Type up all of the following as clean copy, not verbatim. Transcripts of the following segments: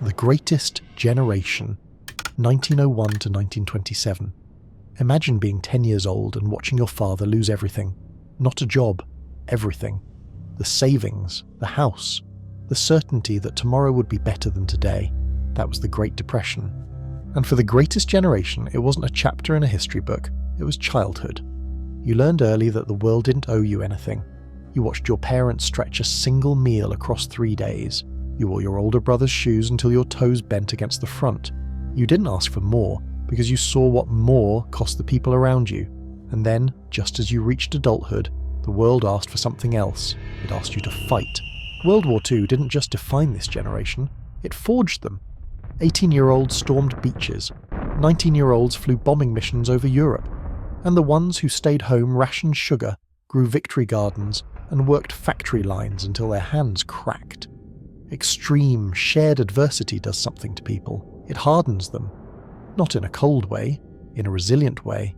The Greatest Generation, 1901 to 1927. Imagine being 10 years old and watching your father lose everything. Not a job, everything. The savings, the house, the certainty that tomorrow would be better than today. That was the Great Depression. And for the Greatest Generation, it wasn't a chapter in a history book, it was childhood. You learned early that the world didn't owe you anything. You watched your parents stretch a single meal across 3 days. You wore your older brother's shoes until your toes bent against the front. You didn't ask for more, because you saw what more cost the people around you. And then, just as you reached adulthood, the world asked for something else. It asked you to fight. World War II didn't just define this generation, it forged them. 18-year-olds stormed beaches. 19-year-olds flew bombing missions over Europe. And the ones who stayed home rationed sugar, grew victory gardens, and worked factory lines until their hands cracked. Extreme, shared adversity does something to people. It hardens them. Not in a cold way, in a resilient way.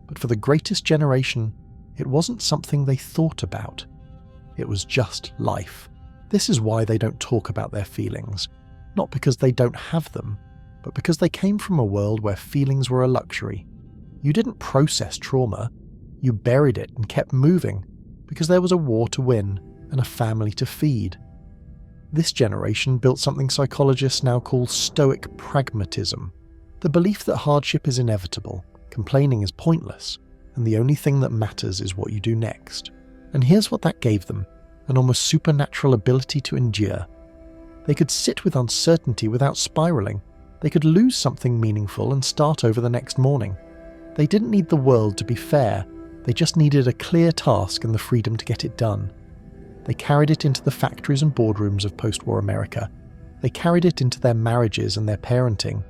But for the Greatest Generation, it wasn't something they thought about. It was just life. This is why they don't talk about their feelings. Not because they don't have them, but because they came from a world where feelings were a luxury. You didn't process trauma. You buried it and kept moving, because there was a war to win and a family to feed. This generation built something psychologists now call stoic pragmatism, the belief that hardship is inevitable, complaining is pointless, and the only thing that matters is what you do next. And here's what that gave them, an almost supernatural ability to endure. They could sit with uncertainty without spiraling. They could lose something meaningful and start over the next morning. They didn't need the world to be fair, they just needed a clear task and the freedom to get it done. They carried it into the factories and boardrooms of post-war America. They carried it into their marriages and their parenting.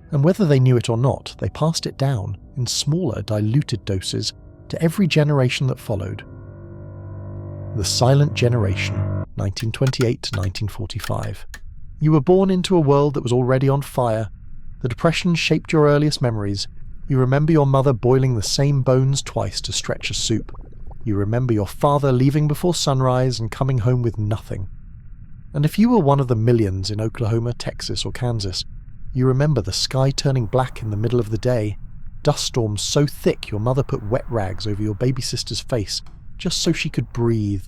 And whether they knew it or not, they passed it down, in smaller, diluted doses, to every generation that followed. The Silent Generation, 1928 to 1945. You were born into a world that was already on fire. The Depression shaped your earliest memories. You remember your mother boiling the same bones twice to stretch a soup. You remember your father leaving before sunrise and coming home with nothing. And if you were one of the millions in Oklahoma, Texas, or Kansas, you remember the sky turning black in the middle of the day, dust storms so thick your mother put wet rags over your baby sister's face just so she could breathe.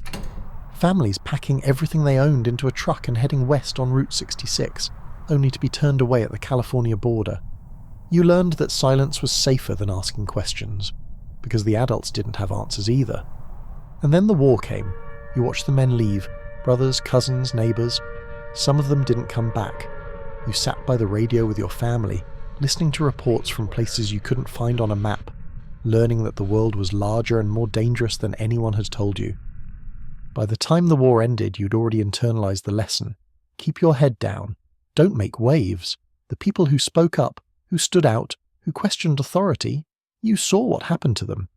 Families packing everything they owned into a truck and heading west on Route 66, only to be turned away at the California border. You learned that silence was safer than asking questions, because the adults didn't have answers either. And then the war came. You watched the men leave, brothers, cousins, neighbours. Some of them didn't come back. You sat by the radio with your family, listening to reports from places you couldn't find on a map, learning that the world was larger and more dangerous than anyone had told you. By the time the war ended, you'd already internalized the lesson. Keep your head down. Don't make waves. The people who spoke up, who stood out, who questioned authority, you saw what happened to them.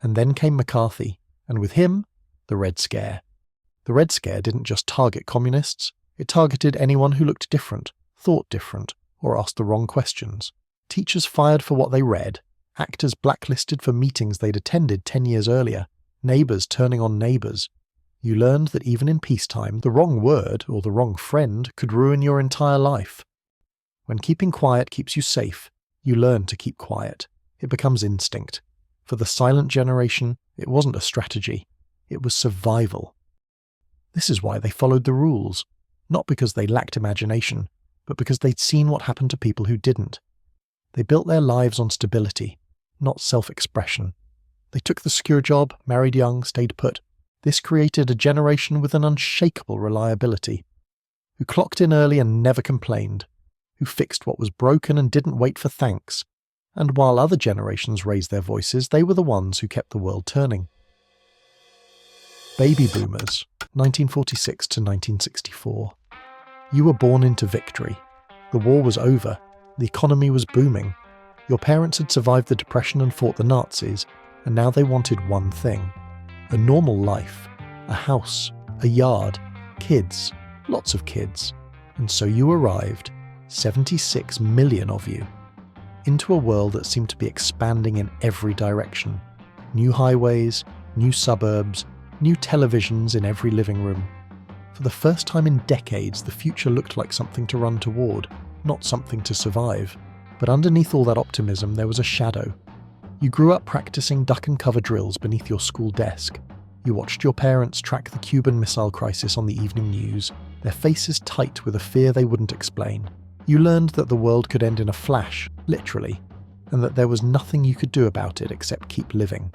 And then came McCarthy, and with him, the Red Scare. The Red Scare didn't just target communists, it targeted anyone who looked different, thought different, or asked the wrong questions. Teachers fired for what they read, actors blacklisted for meetings they'd attended 10 years earlier, neighbours turning on neighbours. You learned that even in peacetime, the wrong word or the wrong friend could ruin your entire life. When keeping quiet keeps you safe, you learn to keep quiet. It becomes instinct. For the Silent Generation, it wasn't a strategy. It was survival. This is why they followed the rules, not because they lacked imagination, but because they'd seen what happened to people who didn't. They built their lives on stability, not self-expression. They took the secure job, married young, stayed put. This created a generation with an unshakable reliability, who clocked in early and never complained, who fixed what was broken and didn't wait for thanks. And while other generations raised their voices, they were the ones who kept the world turning. Baby Boomers, 1946 to 1964. You were born into victory. The war was over. The economy was booming. Your parents had survived the Depression and fought the Nazis, and now they wanted one thing. A normal life. A house. A yard. Kids. Lots of kids. And so you arrived, 76 million of you, into a world that seemed to be expanding in every direction. New highways, new suburbs, new televisions in every living room. For the first time in decades, the future looked like something to run toward, not something to survive. But underneath all that optimism, there was a shadow. You grew up practicing duck and cover drills beneath your school desk. You watched your parents track the Cuban Missile Crisis on the evening news, their faces tight with a fear they wouldn't explain. You learned that the world could end in a flash, literally, and that there was nothing you could do about it except keep living.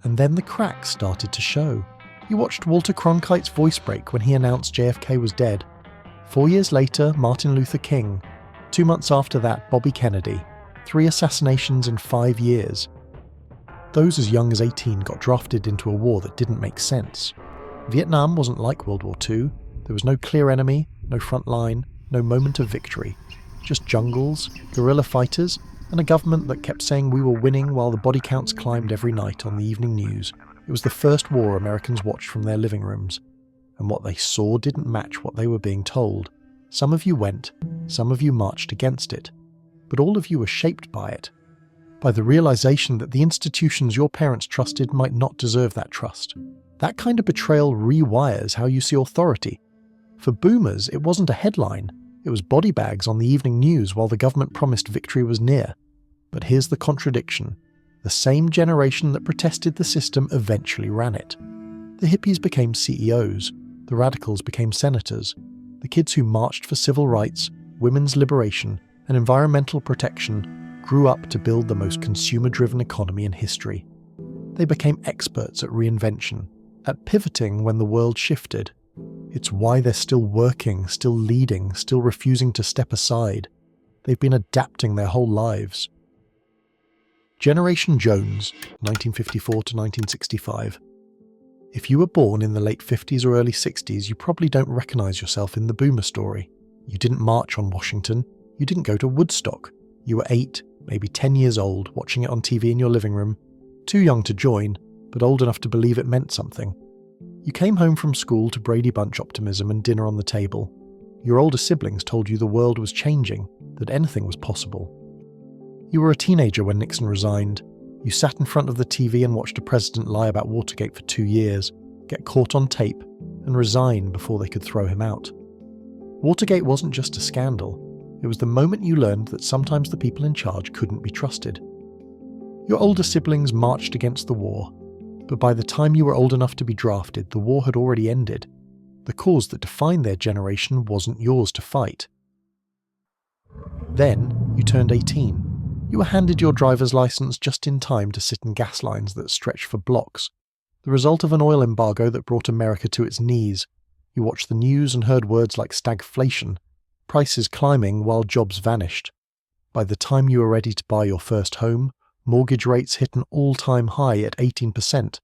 And then the cracks started to show. You watched Walter Cronkite's voice break when he announced JFK was dead. 4 years later, Martin Luther King. 2 months after that, Bobby Kennedy. 3 assassinations in 5 years. Those as young as 18 got drafted into a war that didn't make sense. Vietnam wasn't like World War II. There was no clear enemy, no front line, no moment of victory. Just jungles, guerrilla fighters, and a government that kept saying we were winning while the body counts climbed every night on the evening news. It was the first war Americans watched from their living rooms. And what they saw didn't match what they were being told. Some of you went, some of you marched against it. But all of you were shaped by it. By the realization that the institutions your parents trusted might not deserve that trust. That kind of betrayal rewires how you see authority. For boomers, it wasn't a headline. It was body bags on the evening news while the government promised victory was near. But here's the contradiction. The same generation that protested the system eventually ran it. The hippies became CEOs. The radicals became senators. The kids who marched for civil rights, women's liberation, and environmental protection grew up to build the most consumer-driven economy in history. They became experts at reinvention, at pivoting when the world shifted. It's why they're still working, still leading, still refusing to step aside. They've been adapting their whole lives. Generation Jones, 1954 to 1965. If you were born in the late 50s or early 60s, you probably don't recognise yourself in the boomer story. You didn't march on Washington. You didn't go to Woodstock. You were 8, maybe 10 years old, watching it on TV in your living room. Too young to join, but old enough to believe it meant something. You came home from school to Brady Bunch optimism and dinner on the table. Your older siblings told you the world was changing, that anything was possible. You were a teenager when Nixon resigned. You sat in front of the TV and watched a president lie about Watergate for 2 years, get caught on tape, and resign before they could throw him out. Watergate wasn't just a scandal. It was the moment you learned that sometimes the people in charge couldn't be trusted. Your older siblings marched against the war, but by the time you were old enough to be drafted, the war had already ended. The cause that defined their generation wasn't yours to fight. Then you turned 18. You were handed your driver's license just in time to sit in gas lines that stretched for blocks. The result of an oil embargo that brought America to its knees. You watched the news and heard words like stagflation, prices climbing while jobs vanished. By the time you were ready to buy your first home, mortgage rates hit an all-time high at 18%.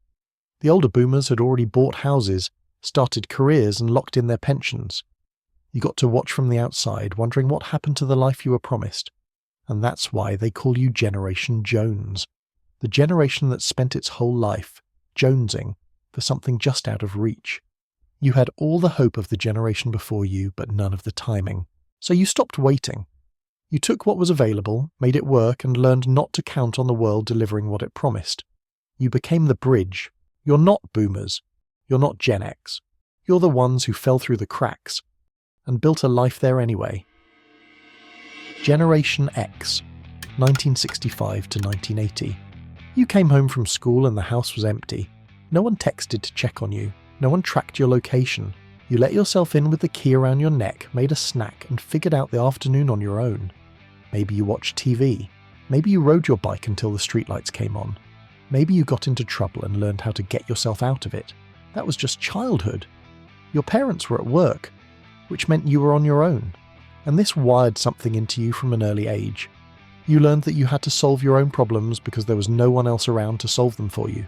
The older boomers had already bought houses, started careers and locked in their pensions. You got to watch from the outside, wondering what happened to the life you were promised. And that's why they call you Generation Jones. The generation that spent its whole life jonesing for something just out of reach. You had all the hope of the generation before you, but none of the timing. So you stopped waiting. You took what was available, made it work, and learned not to count on the world delivering what it promised. You became the bridge. You're not boomers. You're not Gen X. You're the ones who fell through the cracks and built a life there anyway. Generation X, 1965 to 1980. You came home from school and the house was empty. No one texted to check on you. No one tracked your location. You let yourself in with the key around your neck, made a snack, and figured out the afternoon on your own. Maybe you watched TV. Maybe you rode your bike until the streetlights came on. Maybe you got into trouble and learned how to get yourself out of it. That was just childhood. Your parents were at work, which meant you were on your own. And this wired something into you from an early age. You learned that you had to solve your own problems because there was no one else around to solve them for you.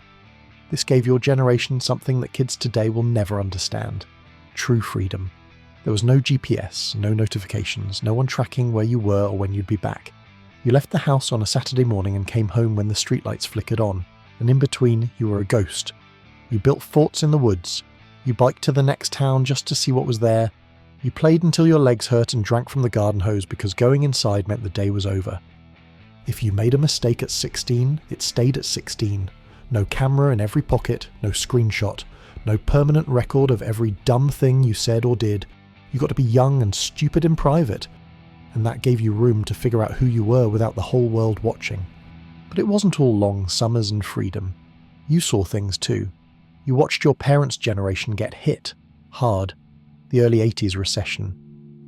This gave your generation something that kids today will never understand. True freedom. There was no GPS, no notifications, no one tracking where you were or when you'd be back. You left the house on a Saturday morning and came home when the streetlights flickered on, and in between you were a ghost. You built forts in the woods. You biked to the next town just to see what was there. You played until your legs hurt and drank from the garden hose because going inside meant the day was over. If you made a mistake at 16, it stayed at 16. No camera in every pocket, no screenshot, No permanent record of every dumb thing you said or did. You got to be young and stupid in private, and that gave you room to figure out who you were without the whole world watching. But it wasn't all long summers and freedom. You saw things too. You watched your parents' generation get hit, hard. The early 80s recession,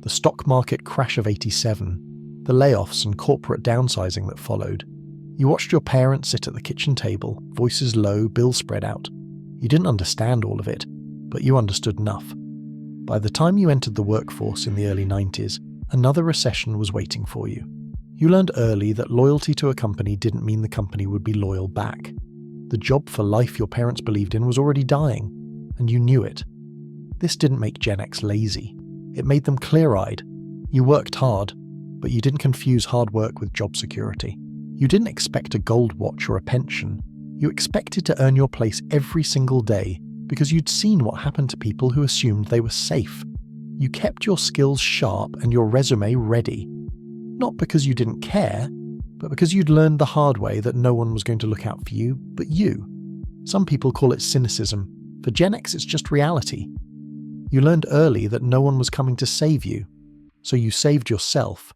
the stock market crash of 87, the layoffs and corporate downsizing that followed. You watched your parents sit at the kitchen table, voices low, bills spread out. You didn't understand all of it, but you understood enough. By the time you entered the workforce in the early 90s, another recession was waiting for you. You learned early that loyalty to a company didn't mean the company would be loyal back. The job for life your parents believed in was already dying, and you knew it. This didn't make Gen X lazy. It made them clear-eyed. You worked hard, but you didn't confuse hard work with job security. You didn't expect a gold watch or a pension. You expected to earn your place every single day because you'd seen what happened to people who assumed they were safe. You kept your skills sharp and your resume ready. Not because you didn't care, but because you'd learned the hard way that no one was going to look out for you but you. Some people call it cynicism. For Gen X, it's just reality. You learned early that no one was coming to save you, so you saved yourself